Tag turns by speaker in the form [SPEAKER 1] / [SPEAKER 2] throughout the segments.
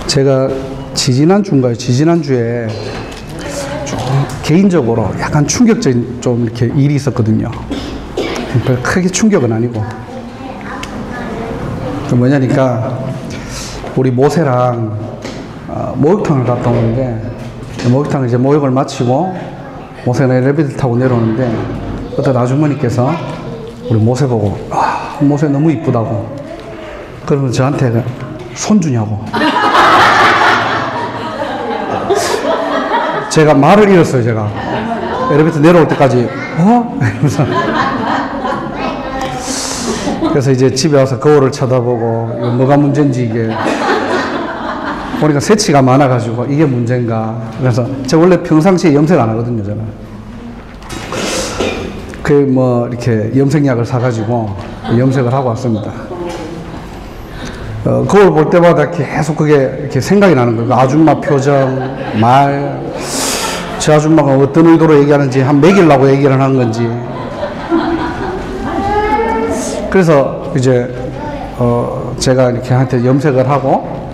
[SPEAKER 1] 제가 지지난주에 좀 개인적으로 약간 충격적인 좀 이렇게 일이 있었거든요. 별 크게 충격은 아니고. 뭐냐니까, 우리 모세랑 목욕탕을 갔다 오는데, 목욕탕을 이제 목욕을 마치고, 모세가 엘리베이터 타고 내려오는데, 어떤 아주머니께서 우리 모세 보고, 아, 모세 너무 이쁘다고. 그러면 저한테 손주냐고. 제가 말을 잃었어요, 제가. 엘리베이터 내려올 때까지, 이러면서. 그래서 이제 집에 와서 거울을 쳐다보고, 이거 뭐가 문제인지 이게. 보니까 새치가 많아가지고, 이게 문제인가. 그래서 제가 원래 평상시에 염색 안 하거든요, 저는. 이렇게 염색약을 사가지고 염색을 하고 왔습니다. 거울 볼 때마다 계속 그게 이렇게 생각이 나는 거예요. 그 아줌마 표정, 말, 저 아줌마가 어떤 의도로 얘기하는지, 한 먹이려고 얘기를 하는 건지. 그래서 이제, 제가 이렇게 한테 염색을 하고,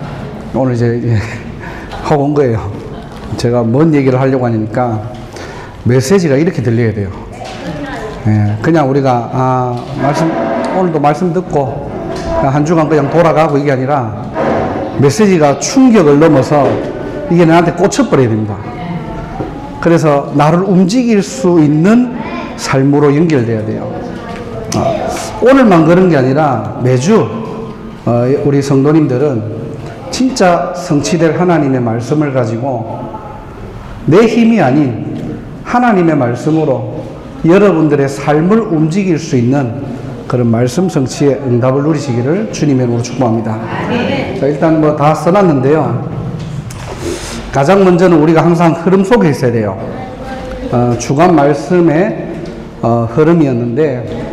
[SPEAKER 1] 오늘 이제 하고 온 거예요. 제가 뭔 얘기를 하려고 하니까, 메시지가 이렇게 들려야 돼요. 예, 그냥 우리가, 오늘도 말씀 듣고, 한 주간 그냥 돌아가고 이게 아니라, 메시지가 충격을 넘어서, 이게 나한테 꽂혀버려야 됩니다. 그래서 나를 움직일 수 있는 삶으로 연결돼야 돼요. 오늘만 그런 게 아니라 매주 우리 성도님들은 진짜 성취될 하나님의 말씀을 가지고 내 힘이 아닌 하나님의 말씀으로 여러분들의 삶을 움직일 수 있는 그런 말씀 성취의 응답을 누리시기를 주님의 이름으로 축복합니다. 자, 일단 뭐 다 써놨는데요. 가장 먼저는 우리가 항상 흐름 속에 있어야 돼요. 주간 말씀의 흐름이었는데,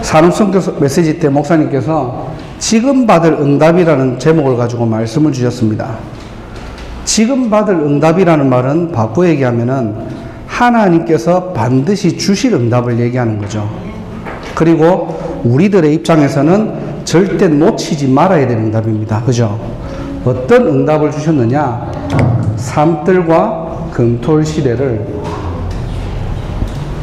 [SPEAKER 1] 산업성격 메시지 때 목사님께서 지금 받을 응답이라는 제목을 가지고 말씀을 주셨습니다. 지금 받을 응답이라는 말은 바꿔 얘기하면은 하나님께서 반드시 주실 응답을 얘기하는 거죠. 그리고 우리들의 입장에서는 절대 놓치지 말아야 되는 응답입니다. 그죠? 어떤 응답을 주셨느냐? 산들과 금토일 시대를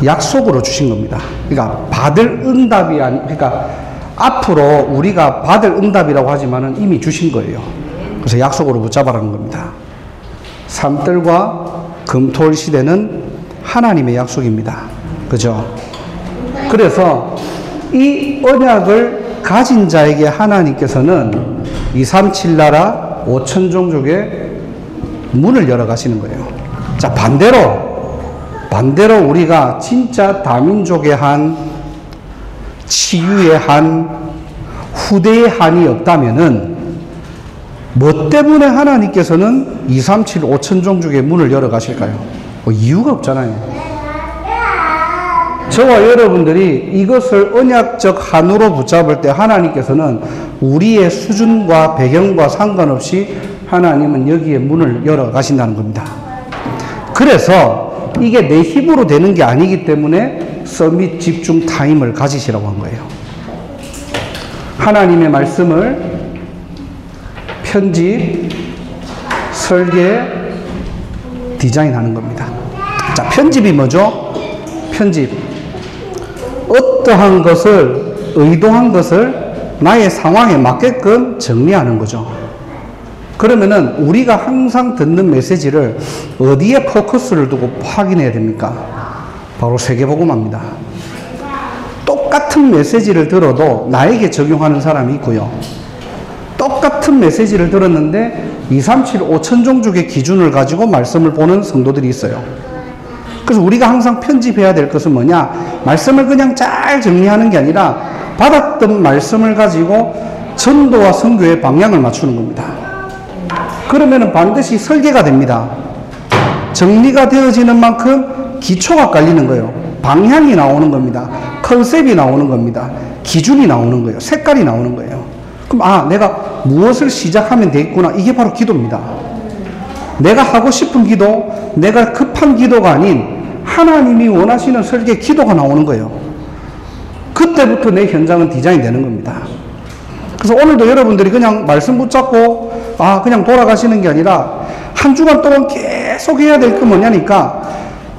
[SPEAKER 1] 약속으로 주신 겁니다. 그러니까 받을 응답이 그러니까 앞으로 우리가 받을 응답이라고 하지만은 이미 주신 거예요. 그래서 약속으로 붙잡아라는 겁니다. 산들과 금토일 시대는 하나님의 약속입니다. 그죠? 그래서 이 언약을 가진 자에게 하나님께서는 237 나라 5천 종족의 문을 열어 가시는 거예요. 자, 반대로 우리가 진짜 다민족의 한, 치유의 한, 후대의 한이 없다면은 뭐 때문에 하나님께서는 237 5천 종족의 문을 열어 가실까요? 이유가 없잖아요. 저와 여러분들이 이것을 언약적 한으로 붙잡을 때 하나님께서는 우리의 수준과 배경과 상관없이 하나님은 여기에 문을 열어 가신다는 겁니다. 그래서 이게 내 힘으로 되는 게 아니기 때문에 서밋 집중 타임을 가지시라고 한 거예요. 하나님의 말씀을 편집, 설계, 디자인하는 겁니다. 자, 편집이 뭐죠? 편집. 어떠한 것을, 의도한 것을 나의 상황에 맞게끔 정리하는 거죠. 그러면은 우리가 항상 듣는 메시지를 어디에 포커스를 두고 확인해야 됩니까? 바로 세계복음화입니다. 똑같은 메시지를 들어도 나에게 적용하는 사람이 있고요. 똑같은 메시지를 들었는데 237 5천 종족의 기준을 가지고 말씀을 보는 성도들이 있어요. 그래서 우리가 항상 편집해야 될 것은 뭐냐? 말씀을 그냥 잘 정리하는 게 아니라 받았던 말씀을 가지고 전도와 선교의 방향을 맞추는 겁니다. 그러면은 반드시 설계가 됩니다. 정리가 되어지는 만큼 기초가 깔리는 거예요. 방향이 나오는 겁니다. 컨셉이 나오는 겁니다. 기준이 나오는 거예요. 색깔이 나오는 거예요. 그럼 내가 무엇을 시작하면 되겠구나. 이게 바로 기도입니다. 내가 하고 싶은 기도, 내가 급한 기도가 아닌 하나님이 원하시는 설계 기도가 나오는 거예요. 그때부터 내 현장은 디자인되는 겁니다. 그래서 오늘도 여러분들이 그냥 말씀 붙잡고 그냥 돌아가시는 게 아니라 한 주간 동안 계속 해야 될 게 뭐냐니까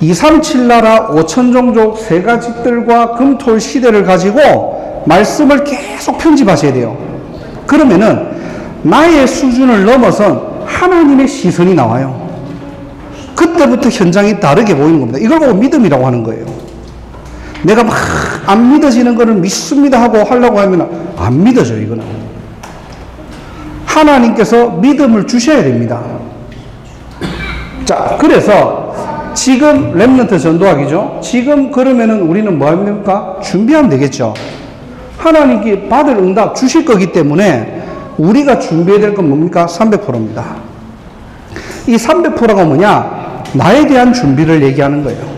[SPEAKER 1] 237 나라 5천 종족 세 가지 뜰과 금토일 시대를 가지고 말씀을 계속 편집하셔야 돼요. 그러면은 나의 수준을 넘어선 하나님의 시선이 나와요. 그때부터 현장이 다르게 보이는 겁니다. 이걸 보고 믿음이라고 하는 거예요. 내가 막 안 믿어지는 거를 믿습니다 하고 하려고 하면 안 믿어져요. 이거는 하나님께서 믿음을 주셔야 됩니다. 자, 그래서 지금 렘넌트 전도하기죠. 지금 그러면은 우리는 뭐 하면 됩니까? 준비하면 되겠죠. 하나님께 받을 응답 주실 거기 때문에 우리가 준비해야 될 건 뭡니까? 300%입니다. 이 300%가 뭐냐? 나에 대한 준비를 얘기하는 거예요.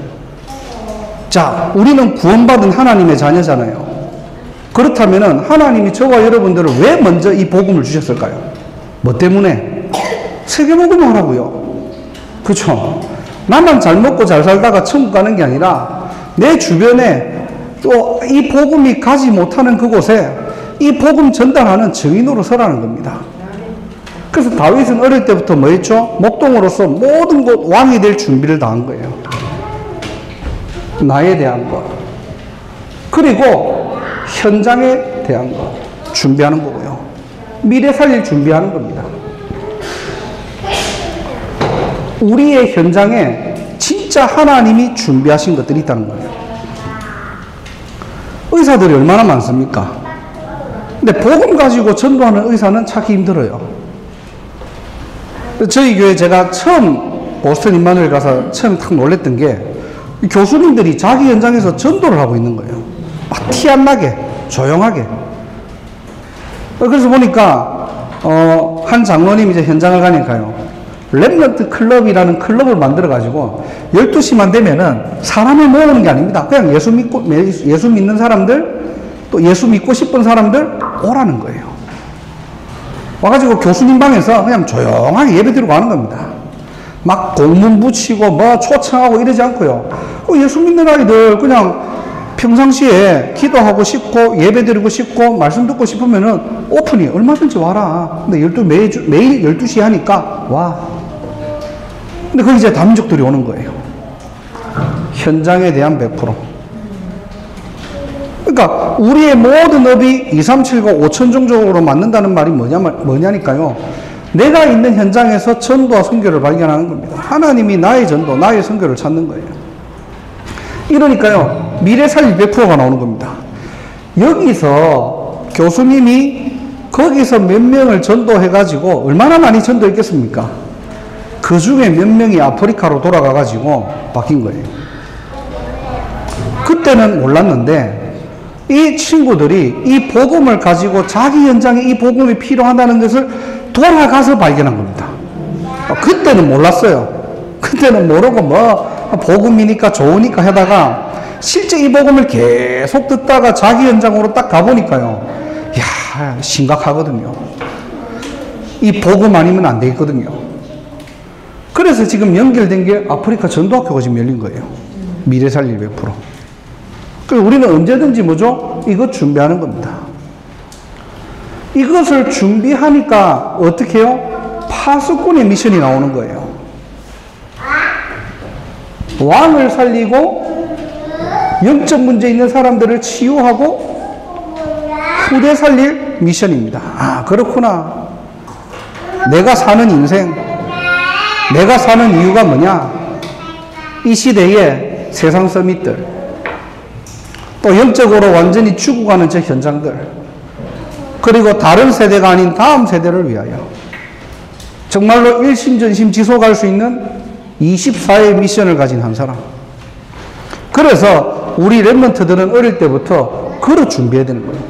[SPEAKER 1] 자, 우리는 구원받은 하나님의 자녀잖아요. 그렇다면은 하나님이 저와 여러분들을 왜 먼저 이 복음을 주셨을까요? 뭐 때문에? 세계복음을 하라고요. 그렇죠? 나만 잘 먹고 잘 살다가 천국 가는 게 아니라 내 주변에 또 이 복음이 가지 못하는 그곳에 이 복음 전달하는 증인으로 서라는 겁니다. 그래서 다윗은 어릴 때부터 뭐 했죠? 목동으로서 모든 곳 왕이 될 준비를 다 한 거예요. 나에 대한 것. 그리고 현장에 대한 것. 준비하는 거고요. 미래 살릴 준비하는 겁니다. 우리의 현장에 진짜 하나님이 준비하신 것들이 있다는 거예요. 의사들이 얼마나 많습니까? 근데 복음 가지고 전도하는 의사는 찾기 힘들어요. 저희 교회 제가 처음 보스턴 임마누엘 가서 처음 탁 놀랬던 게 교수님들이 자기 현장에서 전도를 하고 있는 거예요. 티 안 나게 조용하게. 그래서 보니까 한 장로님이 이제 현장을 가니까요. 렘넌트 클럽이라는 클럽을 만들어 가지고 12시만 되면은 사람을 모으는 게 아닙니다. 그냥 예수 믿는 사람들 또 예수 믿고 싶은 사람들 오라는 거예요. 와가지고 교수님 방에서 그냥 조용하게 예배 드리고 가는 겁니다. 막 공문 붙이고 뭐 초청하고 이러지 않고요. 예수 믿는 아이들 그냥 평상시에 기도하고 싶고 예배 드리고 싶고 말씀 듣고 싶으면은 오픈이 얼마든지 와라. 근데 매일 12시에 하니까 와. 근데 거기 이제 다민족들이 오는 거예요. 현장에 대한 100%. 그러니까 우리의 모든 업이 237과 5천 종족으로 맞는다는 말이 뭐냐니까요. 내가 있는 현장에서 전도와 선교를 발견하는 겁니다. 하나님이 나의 전도, 나의 선교를 찾는 거예요. 이러니까요. 미래 살릴 100%가 나오는 겁니다. 여기서 교수님이 거기서 몇 명을 전도해가지고 얼마나 많이 전도했겠습니까? 그 중에 몇 명이 아프리카로 돌아가가지고 바뀐 거예요. 그때는 몰랐는데 이 친구들이 이 복음을 가지고 자기 현장에 이 복음이 필요하다는 것을 돌아가서 발견한 겁니다. 그때는 몰랐어요. 그때는 모르고 복음이니까 좋으니까 하다가 실제 이 복음을 계속 듣다가 자기 현장으로 딱 가보니까요. 이야, 심각하거든요. 이 복음 아니면 안 되겠거든요. 그래서 지금 연결된 게 아프리카 전도학교가 지금 열린 거예요. 미래 살릴 100%. 그래서 우리는 언제든지 뭐죠? 이것 준비하는 겁니다. 이것을 준비하니까 어떻게 해요? 파수꾼의 미션이 나오는 거예요. 왕을 살리고 영적 문제 있는 사람들을 치유하고 후대 살릴 미션입니다. 아, 그렇구나. 내가 사는 인생, 내가 사는 이유가 뭐냐? 이 시대의 세상 서밋들, 또 영적으로 완전히 죽어가는 저 현장들, 그리고 다른 세대가 아닌 다음 세대를 위하여 정말로 일심전심 지속할 수 있는 24의 미션을 가진 한 사람. 그래서 우리 렘넌트들은 어릴 때부터 그걸 준비해야 되는 거예요.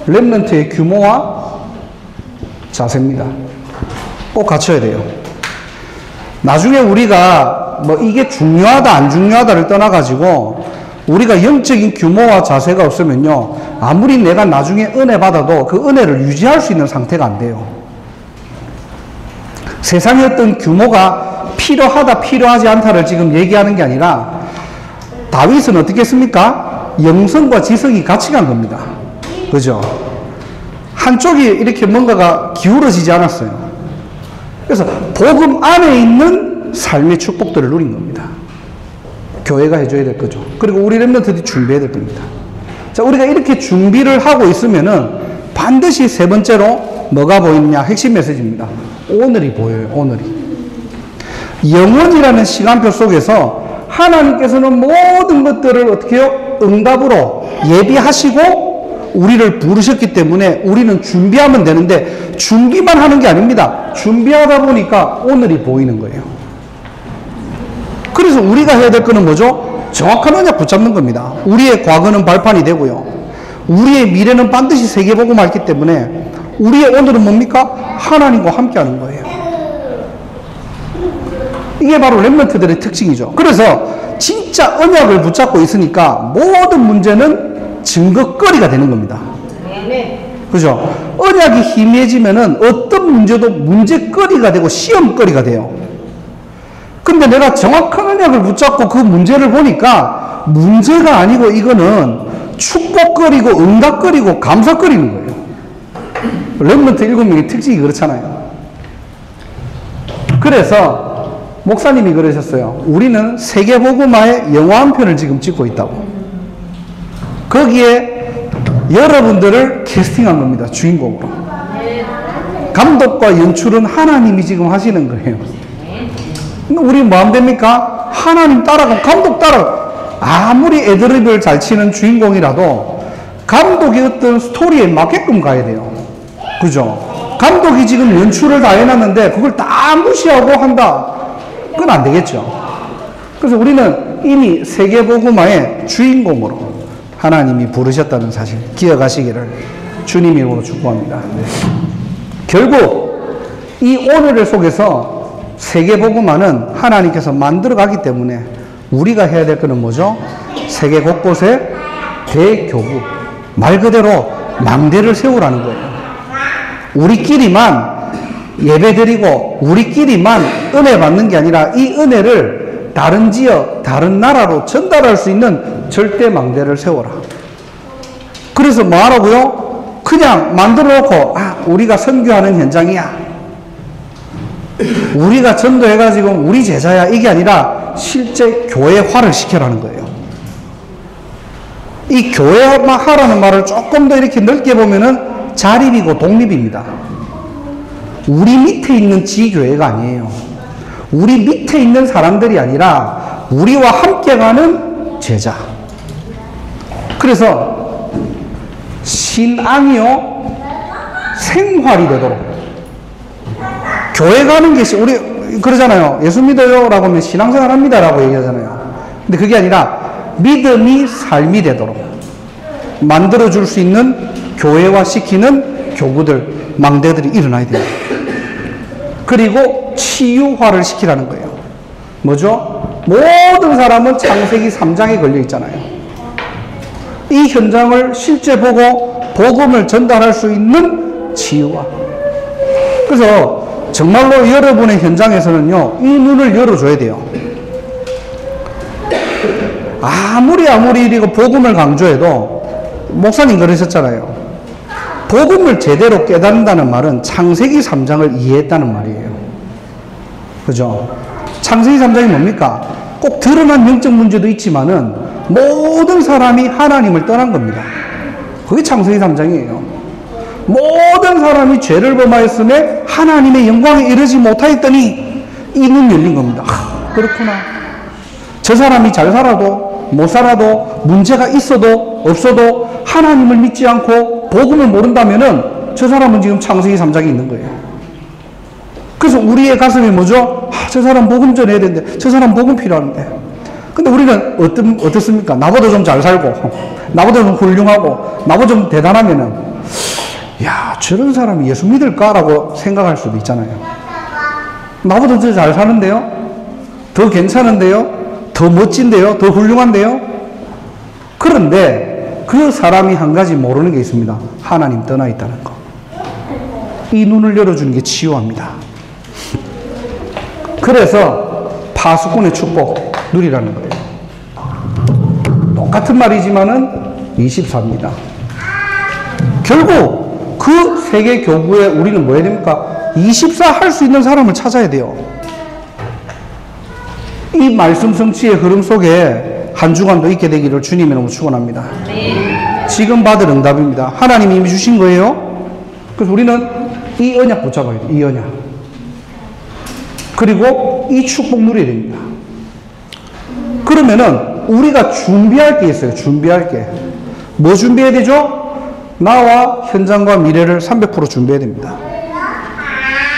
[SPEAKER 1] 렘넌트의 규모와 자세입니다. 꼭 갖춰야 돼요. 나중에 우리가 뭐 이게 중요하다 안 중요하다를 떠나가지고 우리가 영적인 규모와 자세가 없으면요, 아무리 내가 나중에 은혜 받아도 그 은혜를 유지할 수 있는 상태가 안 돼요. 세상의 어떤 규모가 필요하다 필요하지 않다를 지금 얘기하는 게 아니라 다윗은 어떻게 했습니까? 영성과 지성이 같이 간 겁니다. 그죠? 한쪽이 이렇게 뭔가가 기울어지지 않았어요. 그래서 복음 안에 있는 삶의 축복들을 누린 겁니다. 교회가 해줘야 될 거죠. 그리고 우리 렘넌트들이 준비해야 될 겁니다. 자, 우리가 이렇게 준비를 하고 있으면은 반드시 세 번째로 뭐가 보이느냐? 핵심 메시지입니다. 오늘이 보여요. 오늘이. 영원이라는 시간표 속에서 하나님께서는 모든 것들을 어떻게 해요? 응답으로 예비하시고 우리를 부르셨기 때문에 우리는 준비하면 되는데 준비만 하는 게 아닙니다. 준비하다 보니까 오늘이 보이는 거예요. 그래서 우리가 해야 될 거는 뭐죠? 정확한 언약 붙잡는 겁니다. 우리의 과거는 발판이 되고요. 우리의 미래는 반드시 세계복음을 했기 때문에 우리의 오늘은 뭡니까? 하나님과 함께하는 거예요. 이게 바로 렘넌트들의 특징이죠. 그래서 진짜 언약을 붙잡고 있으니까 모든 문제는 증거거리가 되는 겁니다. 그죠? 언약이 희미해지면은 어떤 문제도 문제거리가 되고 시험거리가 돼요. 근데 내가 정확한 언약을 붙잡고 그 문제를 보니까 문제가 아니고 이거는 축복거리고 응답거리고 감사거리는 거예요. 렘넌트 7명의 특징이 그렇잖아요. 그래서 목사님이 그러셨어요. 우리는 세계복음화의 영화 한 편을 지금 찍고 있다고. 거기에 여러분들을 캐스팅한 겁니다. 주인공으로. 감독과 연출은 하나님이 지금 하시는 거예요. 우리 뭐 하면 됩니까? 하나님 따라가고 감독 따라가고. 아무리 애드립을 잘 치는 주인공이라도 감독이 어떤 스토리에 맞게끔 가야 돼요. 그죠? 감독이 지금 연출을 다 해놨는데 그걸 다 무시하고 한다. 그건 안 되겠죠. 그래서 우리는 이미 세계복음화의 주인공으로 하나님이 부르셨다는 사실 기억하시기를 주님 이름으로 축복합니다. 결국 이 오늘을 속에서 세계복음화는 하나님께서 만들어가기 때문에 우리가 해야 될 것은 뭐죠? 세계 곳곳에 대교부, 말 그대로 망대를 세우라는 거예요. 우리끼리만 예배드리고 우리끼리만 은혜 받는 게 아니라 이 은혜를 다른 지역, 다른 나라로 전달할 수 있는 절대 망대를 세워라. 그래서 뭐 하라고요? 그냥 만들어 놓고 우리가 선교하는 현장이야, 우리가 전도해가지고 우리 제자야, 이게 아니라 실제 교회화를 시켜라는 거예요. 이 교회화라는 말을 조금 더 이렇게 넓게 보면은 자립이고 독립입니다. 우리 밑에 있는 지교회가 아니에요. 우리 밑에 있는 사람들이 아니라 우리와 함께 가는 제자. 그래서 신앙이요 생활이 되도록 교회 가는 게 우리 그러잖아요. 예수 믿어요 라고 하면 신앙생활 합니다 라고 얘기하잖아요. 근데 그게 아니라 믿음이 삶이 되도록 만들어줄 수 있는 교회화 시키는 교구들, 망대들이 일어나야 돼요. 그리고 치유화를 시키라는 거예요. 뭐죠? 모든 사람은 창세기 3장에 걸려 있잖아요. 이 현장을 실제 보고 복음을 전달할 수 있는 치유화. 그래서 정말로 여러분의 현장에서는요, 이 눈을 열어줘야 돼요. 아무리 이거 복음을 강조해도 목사님 그러셨잖아요. 복음을 제대로 깨닫는다는 말은 창세기 3장을 이해했다는 말이에요. 그죠? 창세기 3장이 뭡니까? 꼭 드러난 영적 문제도 있지만은 모든 사람이 하나님을 떠난 겁니다. 그게 창세기 3장이에요. 모든 사람이 죄를 범하였음에 하나님의 영광에 이르지 못하였더니 이 눈 열린 겁니다. 그렇구나. 저 사람이 잘 살아도 못 살아도 문제가 있어도 없어도 하나님을 믿지 않고 복음을 모른다면은 저 사람은 지금 창세기 3장에 있는 거예요. 그래서 우리의 가슴이 뭐죠? 저 사람 복음 전해야 되는데, 저 사람 복음 필요한데. 근데 우리는 어떻습니까? 나보다 좀 잘 살고, 나보다 좀 훌륭하고, 나보다 좀 대단하면은, 야, 저런 사람이 예수 믿을까라고 생각할 수도 있잖아요. 나보다 더 잘 사는데요? 더 괜찮은데요? 더 멋진데요? 더 훌륭한데요? 그런데 그 사람이 한 가지 모르는 게 있습니다. 하나님 떠나 있다는 거. 이 눈을 열어주는 게 치유합니다. 그래서 파수꾼의 축복 누리라는 거예요. 똑같은 말이지만은 24입니다. 결국 그 그 세계 교구에 우리는 뭐 해야 됩니까? 24 할 수 있는 사람을 찾아야 돼요. 이 말씀 성취의 흐름 속에 한 주간도 있게 되기를 주님의 이름으로 축원합니다. 지금 받을 응답입니다. 하나님이 이미 주신 거예요. 그래서 우리는 이 언약 붙잡아야 돼요. 이 언약. 그리고 이 축복 누려야 됩니다. 그러면은 우리가 준비할 게 있어요. 준비할 게. 뭐 준비해야 되죠? 나와 현장과 미래를 300% 준비해야 됩니다.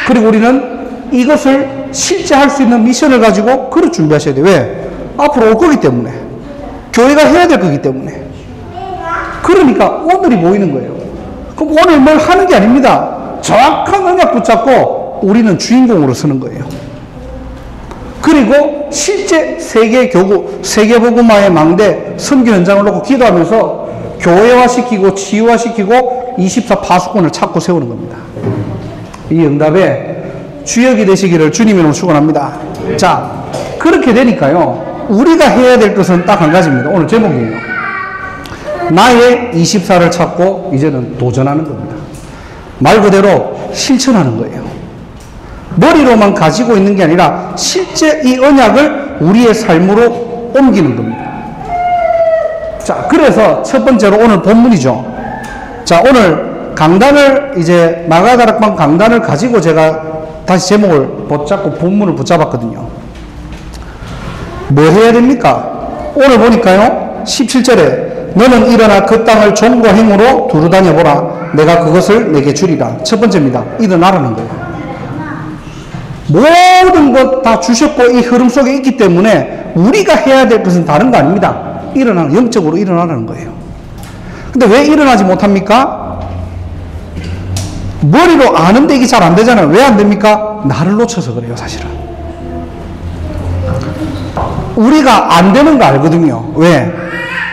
[SPEAKER 1] 그리고 우리는 이것을 실제 할 수 있는 미션을 가지고 그걸 준비하셔야 돼요. 왜? 앞으로 올 거기 때문에. 교회가 해야 될 거기 때문에. 그러니까 오늘이 보이는 거예요. 그럼 오늘 뭘 하는 게 아닙니다. 정확한 언약 붙잡고 우리는 주인공으로 서는 거예요. 그리고 실제 세계교구, 세계복음화의 망대 선교 현장을 놓고 기도하면서 교회화시키고 치유화시키고 24 파수꾼을 찾고 세우는 겁니다. 이 응답의 주역이 되시기를 주님의 이름으로 축원합니다. 자, 그렇게 되니까요, 우리가 해야 될 것은 딱 한 가지입니다. 오늘 제목이에요. 나의 24를 찾고 이제는 도전하는 겁니다. 말 그대로 실천하는 거예요. 머리로만 가지고 있는 게 아니라 실제 이 언약을 우리의 삶으로 옮기는 겁니다. 자, 그래서 첫 번째로 오늘 본문이죠. 자, 오늘 강단을 이제 마가다락방 강단을 가지고 제가 다시 제목을 붙잡고 본문을 붙잡았거든요. 뭐 해야 됩니까? 오늘 보니까요, 17절에 너는 일어나 그 땅을 종과 힘으로 두루 다녀보라. 내가 그것을 내게 주리라. 첫 번째입니다. 일어나라는 거예요. 모든 것 다 주셨고 이 흐름 속에 있기 때문에 우리가 해야 될 것은 다른 거 아닙니다. 일어나는, 영적으로 일어나라는 거예요. 근데 왜 일어나지 못합니까? 머리로 아는데 이게 잘 안 되잖아요. 왜 안 됩니까? 나를 놓쳐서 그래요, 사실은. 우리가 안 되는 거 알거든요. 왜?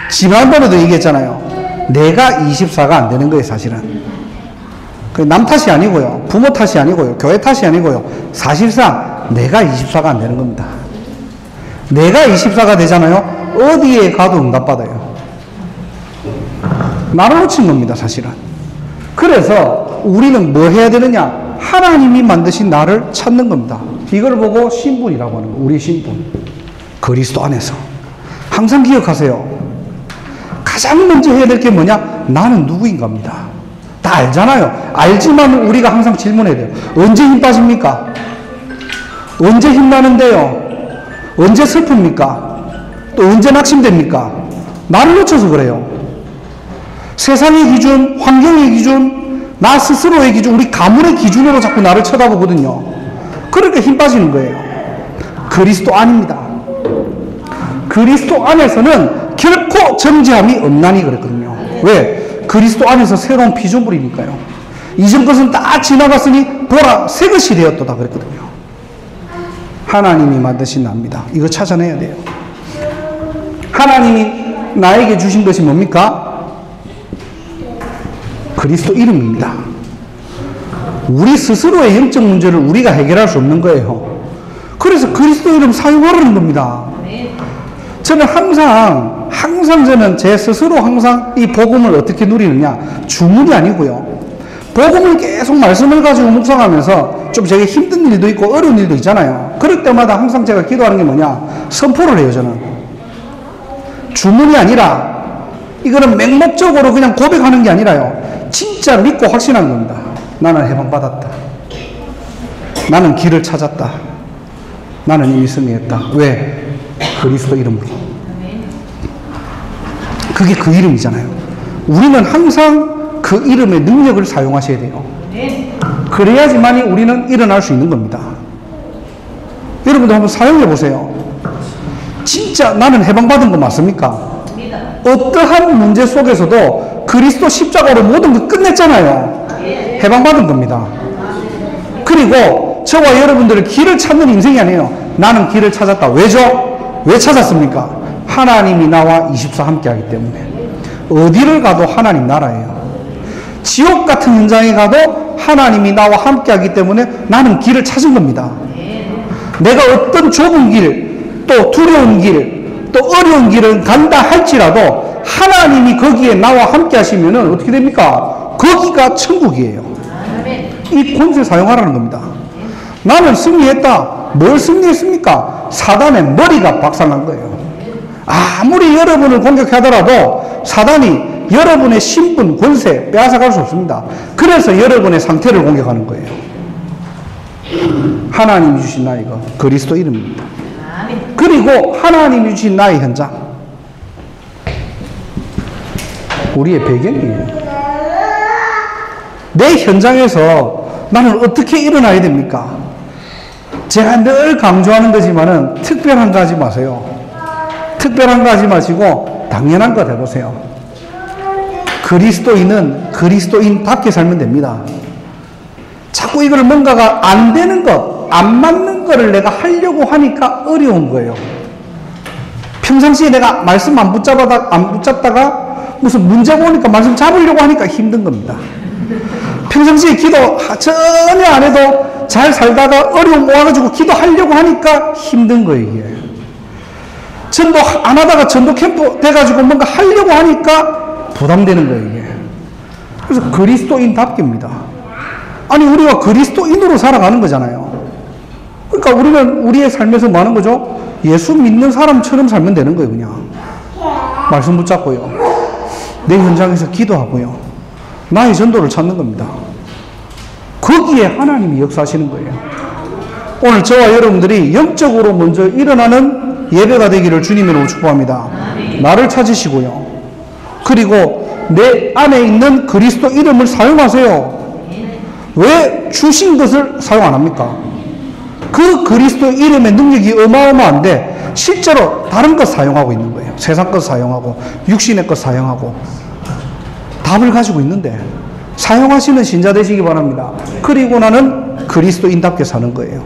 [SPEAKER 1] 지난번에도 얘기했잖아요. 내가 24가 안 되는 거예요, 사실은. 남 탓이 아니고요. 부모 탓이 아니고요. 교회 탓이 아니고요. 사실상 내가 24가 안 되는 겁니다. 내가 24가 되잖아요. 어디에 가도 응답받아요. 나를 놓친 겁니다, 사실은. 그래서 우리는 뭐 해야 되느냐? 하나님이 만드신 나를 찾는 겁니다. 이걸 보고 신분이라고 하는 거예요. 우리 신분. 그리스도 안에서. 항상 기억하세요. 가장 먼저 해야 될 게 뭐냐? 나는 누구인가입니다. 다 알잖아요. 알지만 우리가 항상 질문해야 돼요. 언제 힘 빠집니까? 언제 힘나는데요? 언제 슬픕니까? 또 언제 낙심됩니까? 나를 놓쳐서 그래요. 세상의 기준, 환경의 기준, 나 스스로의 기준, 우리 가문의 기준으로 자꾸 나를 쳐다보거든요. 그러니까 힘 빠지는 거예요. 그리스도 안입니다. 그리스도 안에서는 결코 정죄함이 없나니 그랬거든요. 왜? 그리스도 안에서 새로운 피조물이니까요. 이전 것은 다 지나갔으니 보라 새 것이 되었도다 그랬거든요. 하나님이 만드신 나입니다. 이거 찾아내야 돼요. 하나님이 나에게 주신 것이 뭡니까? 그리스도 이름입니다. 우리 스스로의 영적 문제를 우리가 해결할 수 없는 거예요. 그래서 그리스도 이름 사용하라는 겁니다. 저는 항상 저는 제 스스로 항상 이 복음을 어떻게 누리느냐, 주문이 아니고요. 복음을 계속 말씀을 가지고 묵상하면서 좀 제가 힘든 일도 있고 어려운 일도 있잖아요. 그럴 때마다 항상 제가 기도하는 게 뭐냐, 선포를 해요. 저는 주문이 아니라 이거는 맹목적으로 그냥 고백하는 게 아니라요, 진짜 믿고 확신하는 겁니다. 나는 해방받았다. 나는 길을 찾았다. 나는 이미 승리했다. 왜? 그리스도 이름으로. 그게 그 이름이잖아요. 우리는 항상 그 이름의 능력을 사용하셔야 돼요. 그래야지만이 우리는 일어날 수 있는 겁니다. 여러분들 한번 사용해 보세요. 진짜 나는 해방받은 거 맞습니까? 어떠한 문제 속에서도 그리스도 십자가로 모든 걸 끝냈잖아요. 해방받은 겁니다. 그리고 저와 여러분들의 길을 찾는 인생이 아니에요. 나는 길을 찾았다. 왜죠? 왜 찾았습니까? 하나님이 나와 24 함께 하기 때문에. 어디를 가도 하나님 나라예요. 지옥 같은 현장에 가도 하나님이 나와 함께 하기 때문에 나는 길을 찾은 겁니다. 내가 어떤 좁은 길, 또 두려운 길, 또 어려운 길을 간다 할지라도 하나님이 거기에 나와 함께 하시면은 어떻게 됩니까? 거기가 천국이에요. 이 권세 사용하라는 겁니다. 나는 승리했다. 뭘 승리했습니까? 사단의 머리가 박살난 거예요. 아무리 여러분을 공격하더라도 사단이 여러분의 신분, 권세 빼앗아갈 수 없습니다. 그래서 여러분의 상태를 공격하는 거예요. 하나님이 주신 나이가 그리스도 이름입니다. 그리고 하나님이 주신 나의 현장, 우리의 배경이에요. 내 현장에서 나는 어떻게 일어나야 됩니까? 제가 늘 강조하는 거지만은 특별한 거 하지 마세요. 특별한 거 하지 마시고 당연한 거 해보세요. 그리스도인은 그리스도인답게 살면 됩니다. 자꾸 이걸 뭔가가 안 되는 것, 안 맞는 거를 내가 하려고 하니까 어려운 거예요. 평상시에 내가 말씀 안 붙잡다가 무슨 문제 보니까 말씀 잡으려고 하니까 힘든 겁니다. 평상시에 기도 전혀 안 해도 잘 살다가 어려움 모아가지고 기도하려고 하니까 힘든 거예요, 이게. 전도 안 하다가 전도 캠프 돼가지고 뭔가 하려고 하니까 부담되는 거예요, 이게. 그래서 그리스도인답게입니다. 아니, 우리가 그리스도인으로 살아가는 거잖아요. 그러니까 우리는 우리의 삶에서 뭐 하는 거죠? 예수 믿는 사람처럼 살면 되는 거예요, 그냥. 말씀 붙잡고요. 내 현장에서 기도하고요. 나의 전도를 찾는 겁니다. 거기에 하나님이 역사하시는 거예요. 오늘 저와 여러분들이 영적으로 먼저 일어나는 예배가 되기를 주님으로 축복합니다. 나를 찾으시고요. 그리고 내 안에 있는 그리스도 이름을 사용하세요. 왜 주신 것을 사용 안 합니까? 그 그리스도 이름의 능력이 어마어마한데 실제로 다른 것 사용하고 있는 거예요. 세상 것 사용하고 육신의 것 사용하고 답을 가지고 있는데 사용하시는 신자 되시기 바랍니다. 그리고 나는 그리스도인답게 사는 거예요.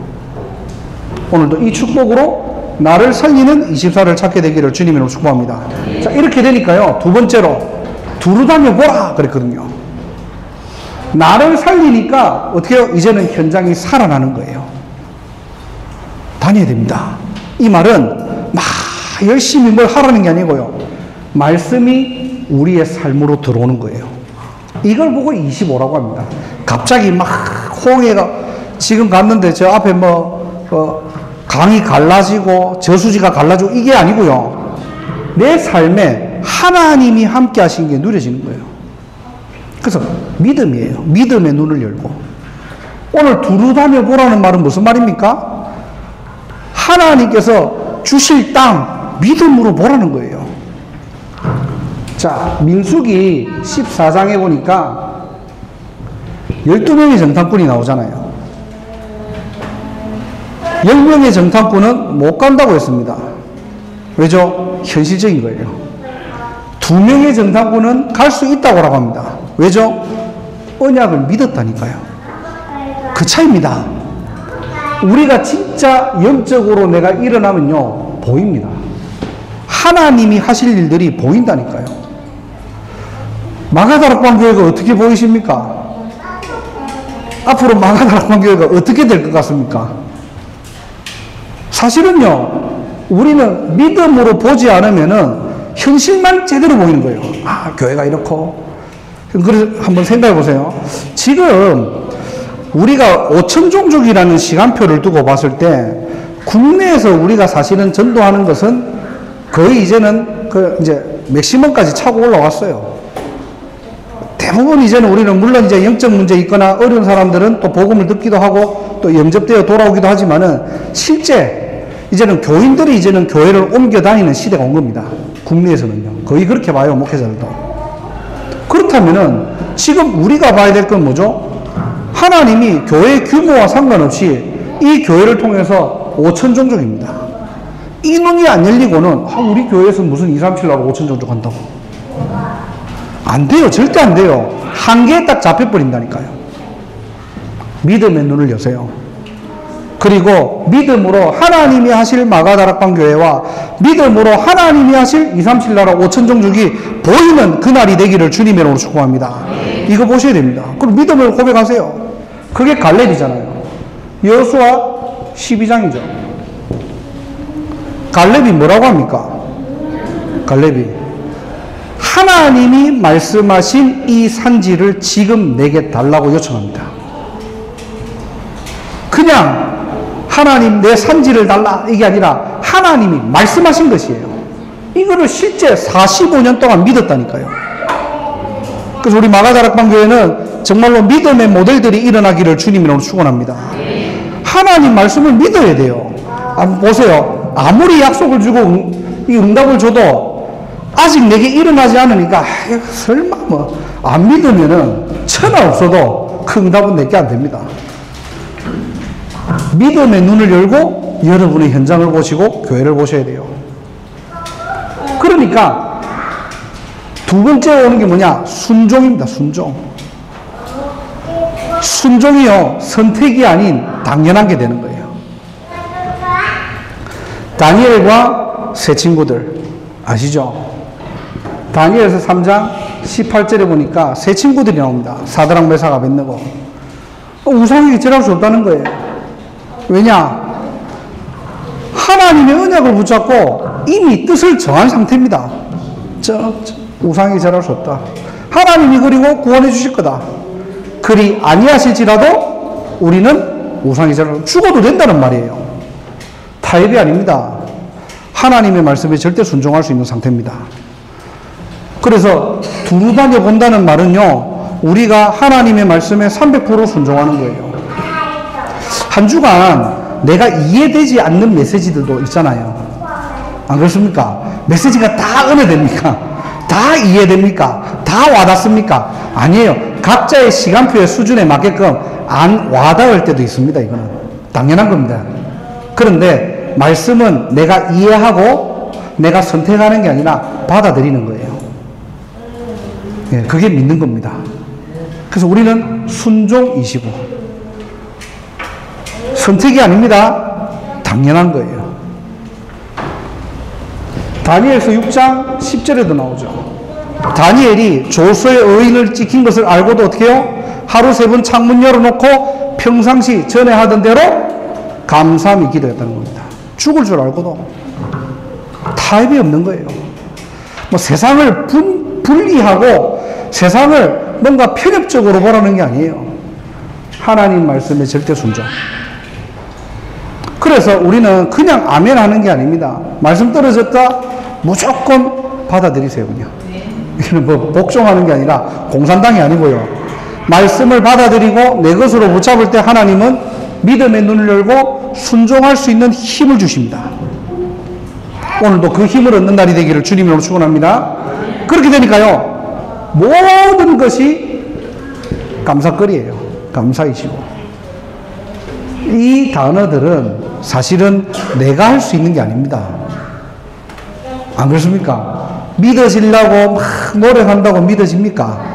[SPEAKER 1] 오늘도 이 축복으로 나를 살리는 24를 찾게 되기를 주님으로 축복합니다. 자, 이렇게 되니까요. 두 번째로 두루 다녀 보라 그랬거든요. 나를 살리니까 어떻게 해요? 이제는 현장이 살아나는 거예요. 다녀야 됩니다. 이 말은 막 열심히 뭘 하라는 게 아니고요. 말씀이 우리의 삶으로 들어오는 거예요. 이걸 보고 25라고 합니다. 갑자기 막 홍해가 지금 갔는데 저 앞에 강이 갈라지고 저수지가 갈라지고 이게 아니고요. 내 삶에 하나님이 함께 하신 게 누려지는 거예요. 그래서 믿음이에요. 믿음의 눈을 열고. 오늘 두루 다녀 보라는 말은 무슨 말입니까? 하나님께서 주실 땅 믿음으로 보라는 거예요. 자, 민수기 14장에 보니까 12명의 정탐꾼이 나오잖아요. 10명의 정탐꾼은 못 간다고 했습니다. 왜죠? 현실적인 거예요. 2명의 정탐꾼은 갈 수 있다고 합니다. 왜죠? 언약을 믿었다니까요. 그 차이입니다. 우리가 진짜 영적으로 내가 일어나면요, 보입니다. 하나님이 하실 일들이 보인다니까요. 마가다락방 교회가 어떻게 보이십니까? 앞으로 마가다락방 교회가 어떻게 될 것 같습니까? 사실은요, 우리는 믿음으로 보지 않으면은 현실만 제대로 보이는 거예요. 아, 교회가 이렇고. 그래서 한번 생각해 보세요. 지금 우리가 5,000종족이라는 시간표를 두고 봤을 때 국내에서 우리가 사실은 전도하는 것은 거의 이제는 이제 맥시멈까지 차고 올라왔어요. 대부분 이제는 우리는 물론 이제 영적 문제 있거나 어려운 사람들은 또 복음을 듣기도 하고 또 영접되어 돌아오기도 하지만은 실제 이제는 교인들이 이제는 교회를 옮겨 다니는 시대가 온 겁니다. 국내에서는요. 거의 그렇게 봐요, 목회자들도. 그렇다면은 지금 우리가 봐야 될 건 뭐죠? 하나님이 교회 규모와 상관없이 이 교회를 통해서 5,000종족입니다. 이 눈이 안 열리고는 우리 교회에서 무슨 2, 3, 7라고 5,000종족 한다고. 안 돼요. 절대 안 돼요. 한계에 딱 잡혀버린다니까요. 믿음의 눈을 여세요. 그리고 믿음으로 하나님이 하실 마가다락방 교회와 믿음으로 하나님이 하실 2, 3, 7나라 5,000종족이 보이는 그날이 되기를 주님의 이름으로 축복합니다. 이거 보셔야 됩니다. 그럼 믿음을 고백하세요. 그게 갈렙이잖아요. 여호수아 12장이죠. 갈렙이 뭐라고 합니까? 갈렙이 하나님이 말씀하신 이 산지를 지금 내게 달라고 요청합니다. 그냥 하나님 내 산지를 달라 이게 아니라 하나님이 말씀하신 것이에요. 이거를 실제 45년 동안 믿었다니까요. 그래서 우리 마가다락방교회는 정말로 믿음의 모델들이 일어나기를 주님으로 축원합니다. 하나님 말씀을 믿어야 돼요. 보세요. 아무리 약속을 주고 이 응답을 줘도 아직 내게 일어나지 않으니까 설마 뭐 안 믿으면은 천하 없어도 그 응답은 내게 안 됩니다. 믿음의 눈을 열고 여러분의 현장을 보시고 교회를 보셔야 돼요. 그러니까 두 번째 오는 게 뭐냐? 순종입니다. 순종. 순종이요, 선택이 아닌 당연한 게 되는 거예요. 다니엘과 세 친구들 아시죠? 다니엘서 3장 18절에 보니까 세 친구들이 나옵니다. 사드락 메삭 아벳느고. 우상에게 절할 수 없다는 거예요. 왜냐? 하나님의 언약을 붙잡고 이미 뜻을 정한 상태입니다. 우상에게 절할 수 없다. 하나님이 그리고 구원해 주실 거다. 그리 아니하실지라도 우리는 우상에게 절하고 죽어도 된다는 말이에요. 타협이 아닙니다. 하나님의 말씀에 절대 순종할 수 있는 상태입니다. 그래서 두루 다녀 본다는 말은요, 우리가 하나님의 말씀에 300% 순종하는 거예요. 한 주간 내가 이해되지 않는 메시지들도 있잖아요. 안 그렇습니까? 메시지가 다 은혜됩니까? 다 이해됩니까? 다 와닿습니까? 아니에요. 각자의 시간표의 수준에 맞게끔 안 와닿을 때도 있습니다. 이거는 당연한 겁니다. 그런데 말씀은 내가 이해하고 내가 선택하는 게 아니라 받아들이는 거예요. 예, 그게 믿는 겁니다. 그래서 우리는 순종이시고 선택이 아닙니다. 당연한 거예요. 다니엘서 6장 10절에도 나오죠. 다니엘이 조서의 의인을 찍힌 것을 알고도 어떻게 해요? 하루 3번 창문 열어놓고 평상시 전에 하던 대로 감사함이 기도했다는 겁니다. 죽을 줄 알고도 타협이 없는 거예요. 뭐 세상을 분리하고 세상을 뭔가 편협적으로 보라는 게 아니에요. 하나님 말씀에 절대 순종. 그래서 우리는 그냥 아멘 하는 게 아닙니다. 말씀 떨어졌다 무조건 받아들이세요. 그냥 이거는 뭐 복종하는 게 아니라 공산당이 아니고요. 말씀을 받아들이고 내 것으로 붙잡을 때 하나님은 믿음의 눈을 열고 순종할 수 있는 힘을 주십니다. 오늘도 그 힘을 얻는 날이 되기를 주님으로 축원합니다. 그렇게 되니까요, 모든 것이 감사거리예요. 감사이시고. 이 단어들은 사실은 내가 할 수 있는 게 아닙니다. 안 그렇습니까? 믿어지려고 막 노력한다고 믿어집니까?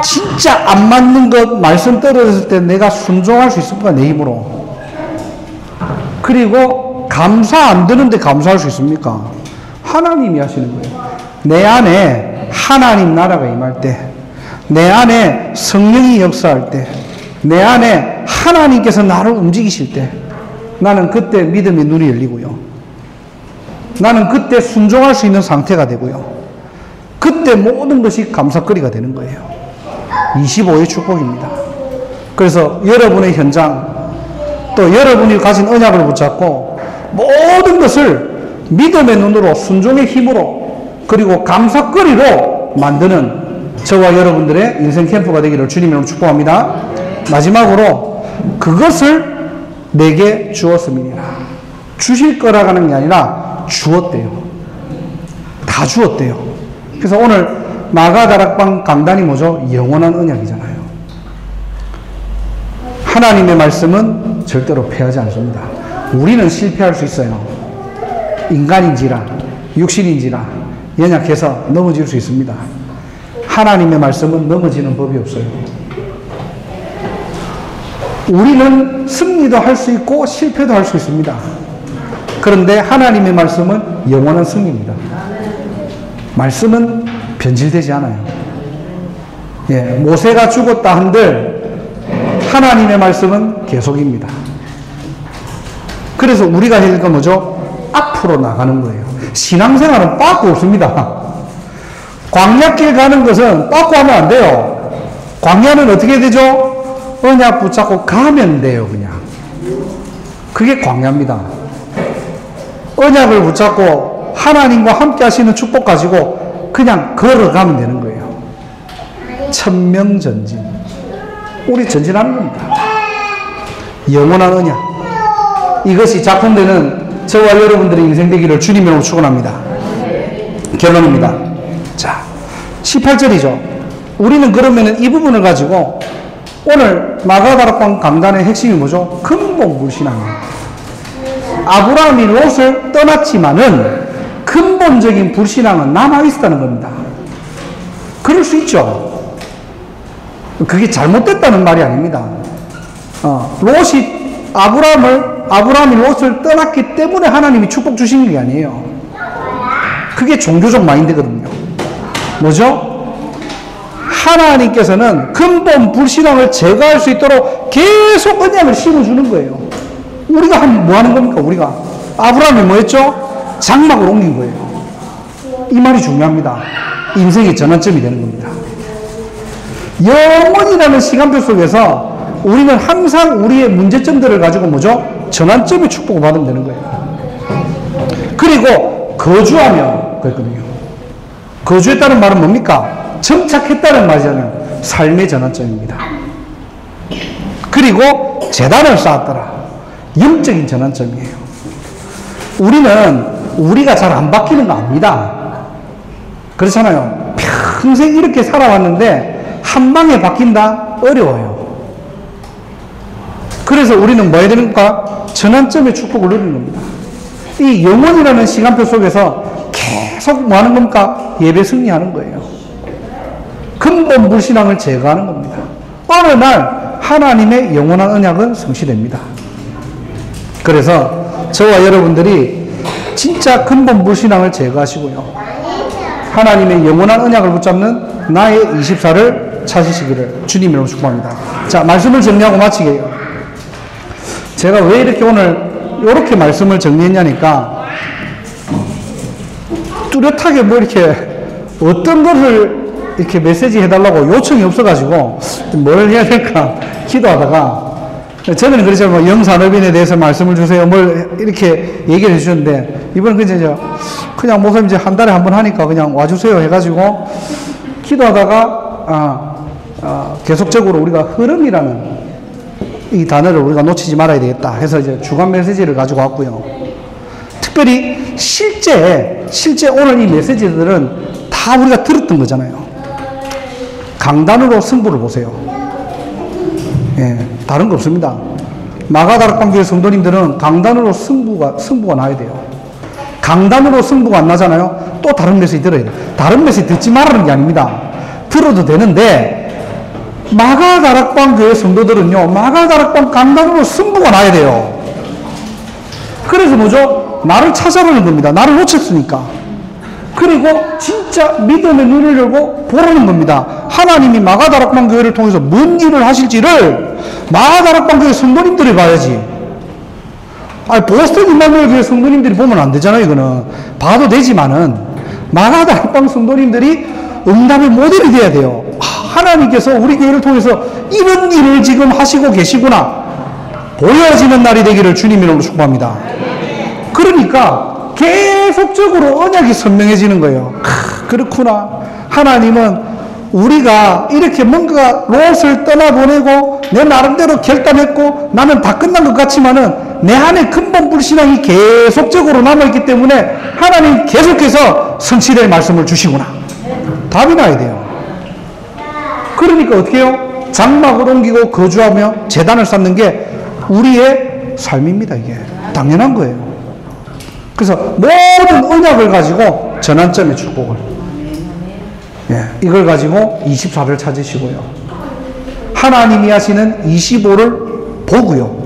[SPEAKER 1] 진짜 안 맞는 것 말씀 떨어졌을 때 내가 순종할 수 있습니까? 내 힘으로. 그리고 감사 안 되는데 감사할 수 있습니까? 하나님이 하시는 거예요. 내 안에 하나님 나라가 임할 때, 내 안에 성령이 역사할 때, 내 안에 하나님께서 나를 움직이실 때 나는 그때 믿음의 눈이 열리고요. 나는 그때 순종할 수 있는 상태가 되고요. 그때 모든 것이 감사거리가 되는 거예요. 25의 축복입니다. 그래서 여러분의 현장, 또 여러분이 가진 언약을 붙잡고 모든 것을 믿음의 눈으로 순종의 힘으로 그리고 감사거리로 만드는 저와 여러분들의 인생 캠프가 되기를 주님으로 축복합니다. 마지막으로 그것을 내게 주었음이니라. 주실 거라고 하는 게 아니라 주었대요. 다 주었대요. 그래서 오늘 마가다락방 강단이 뭐죠? 영원한 언약이잖아요. 하나님의 말씀은 절대로 패하지 않습니다. 우리는 실패할 수 있어요. 인간인지라 육신인지라 연약해서 넘어질 수 있습니다. 하나님의 말씀은 넘어지는 법이 없어요. 우리는 승리도 할 수 있고 실패도 할 수 있습니다. 그런데 하나님의 말씀은 영원한 승리입니다. 말씀은 변질되지 않아요. 예, 모세가 죽었다 한들 하나님의 말씀은 계속입니다. 그래서 우리가 해야 될 건 뭐죠? 앞으로 나가는 거예요. 신앙생활은 빠꾸 없습니다. 광야길 가는 것은 빠꾸 하면 안 돼요. 광야는 어떻게 되죠? 언약 붙잡고 가면 돼요, 그냥. 그게 광야입니다. 언약을 붙잡고 하나님과 함께 하시는 축복 가지고 그냥 걸어가면 되는 거예요. 천명전진. 우리 전진하는 겁니다. 영원한 언약. 이것이 작동되는 저와 여러분들의 인생 되기를 주님으로 축원합니다. 결론입니다. 자, 18절이죠. 우리는 그러면은 이 부분을 가지고 오늘 마가다락방 강단의 핵심이 뭐죠? 근본 불신앙이에요. 아브라함이 롯을 떠났지만은 근본적인 불신앙은 남아있었다는 겁니다. 그럴 수 있죠. 그게 잘못됐다는 말이 아닙니다. 아브라함이 롯을 떠났기 때문에 하나님이 축복 주신 게 아니에요. 그게 종교적 마인드거든요. 뭐죠? 하나님께서는 근본 불신앙을 제거할 수 있도록 계속 언약을 심어주는 거예요. 우리가 뭐 하는 겁니까? 우리가 아브라함이 뭐 했죠? 장막을 옮긴 거예요. 이 말이 중요합니다. 인생의 전환점이 되는 겁니다. 영원이라는 시간표 속에서 우리는 항상 우리의 문제점들을 가지고 뭐죠? 전환점의 축복을 받으면 되는 거예요. 그리고 거주하면 그랬거든요. 거주했다는 말은 뭡니까? 정착했다는 말이잖아요. 삶의 전환점입니다. 그리고 재단을 쌓았더라. 영적인 전환점이에요. 우리는 우리가 잘 안 바뀌는 거 압니다. 그렇잖아요. 평생 이렇게 살아왔는데 한 방에 바뀐다? 어려워요. 그래서 우리는 뭐 해야 되는가? 전환점의 축복을 누리는 겁니다. 이 영혼이라는 시간표 속에서 계속 뭐 하는 겁니까? 예배 승리하는 거예요. 근본 불신앙을 제거하는 겁니다. 어느 날 하나님의 영원한 언약은 성취됩니다. 그래서 저와 여러분들이 진짜 근본 불신앙을 제거하시고요. 하나님의 영원한 언약을 붙잡는 나의 24를 찾으시기를 주님으로 축복합니다. 자, 말씀을 정리하고 마치게요. 제가 왜 이렇게 오늘 이렇게 말씀을 정리했냐니까 뚜렷하게 뭐 이렇게 어떤 것을 이렇게 메시지 해달라고 요청이 없어가지고 뭘 해야 될까 기도하다가 저는 그렇죠. 뭐 영산업인에 대해서 말씀을 주세요. 뭘 이렇게 얘기를 해주셨는데 이번엔 그냥 목사님 이제 한 달에 한 번 하니까 그냥 와주세요 해가지고 기도하다가 계속적으로 우리가 흐름이라는 이 단어를 우리가 놓치지 말아야 되겠다 해서 이제 주간 메시지를 가지고 왔고요. 특별히 실제 오늘 이 메시지들은 다 우리가 들었던 거잖아요. 강단으로 승부를 보세요. 예, 다른 거 없습니다. 마가다락방 교회 성도님들은 강단으로 승부가 나야 돼요. 강단으로 승부가 안 나잖아요. 또 다른 메시지 들어야 돼요. 다른 메시지 듣지 말라는 게 아닙니다. 들어도 되는데 마가다락방 교회 성도들은요, 마가다락방 강단으로 승부가 나야 돼요. 그래서 뭐죠? 나를 찾아보는 겁니다. 나를 놓쳤으니까. 그리고 진짜 믿음의 눈을 열고 보라는 겁니다. 하나님이 마가다락방 교회를 통해서 뭔 일을 하실지를 마가다락방 교회 성도님들이 봐야지. 보스턴 임마누엘 교회 성도님들이 보면 안 되잖아요. 이거는 봐도 되지만은 마가다락방 성도님들이 응답의 모델이 돼야 돼요. 하나님께서 우리 교회를 통해서 이런 일을 지금 하시고 계시구나 보여지는 날이 되기를 주님 이름으로 축복합니다. 그러니까 계속적으로 언약이 선명해지는 거예요. 그렇구나. 하나님은 우리가 이렇게 뭔가 롯을 떠나보내고 내 나름대로 결단했고 나는 다 끝난 것 같지만은 내 안에 근본 불신앙이 계속적으로 남아있기 때문에 하나님 계속해서 성취될 말씀을 주시구나. 답이 나야 돼요. 그러니까 어떻게 해요? 장막을 옮기고 거주하며 제단을 쌓는 게 우리의 삶입니다. 이게 당연한 거예요. 그래서 모든 언약을 가지고 전환점의 축복을, 이걸 가지고 24를 찾으시고요. 하나님이 하시는 25를 보고요.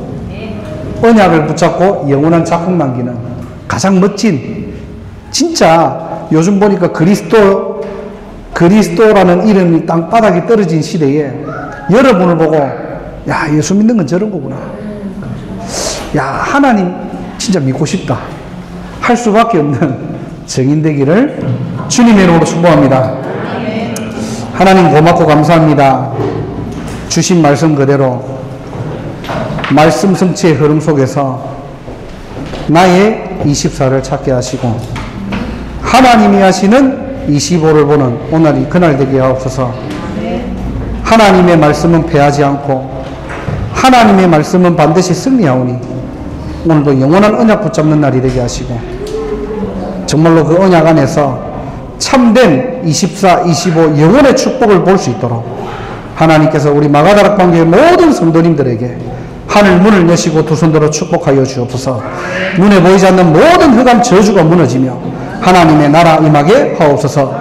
[SPEAKER 1] 언약을 붙잡고 영원한 작품 남기는 가장 멋진, 진짜 요즘 보니까 그리스도라는 이름이 땅바닥에 떨어진 시대에 여러분을 보고 야, 예수 믿는 건 저런 거구나. 야, 하나님 진짜 믿고 싶다 할 수밖에 없는 증인 되기를 주님의 이름으로 축복합니다. 하나님 고맙고 감사합니다. 주신 말씀 그대로 말씀 성취의 흐름 속에서 나의 24를 찾게 하시고 하나님이 하시는 25를 보는 오늘이 그날 되게 하옵소서. 하나님의 말씀은 패하지 않고 하나님의 말씀은 반드시 승리하오니 오늘도 영원한 언약 붙잡는 날이 되게 하시고 정말로 그 언약 안에서 참된 24, 25 영원의 축복을 볼 수 있도록 하나님께서 우리 마가다락 관계의 모든 성도님들에게 하늘 문을 여시고 두 손들어 축복하여 주옵소서. 눈에 보이지 않는 모든 흑암 저주가 무너지며 하나님의 나라 임하게 하옵소서.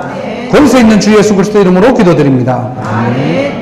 [SPEAKER 1] 권세 있는 주 예수 그리스도 이름으로 기도드립니다. 아멘.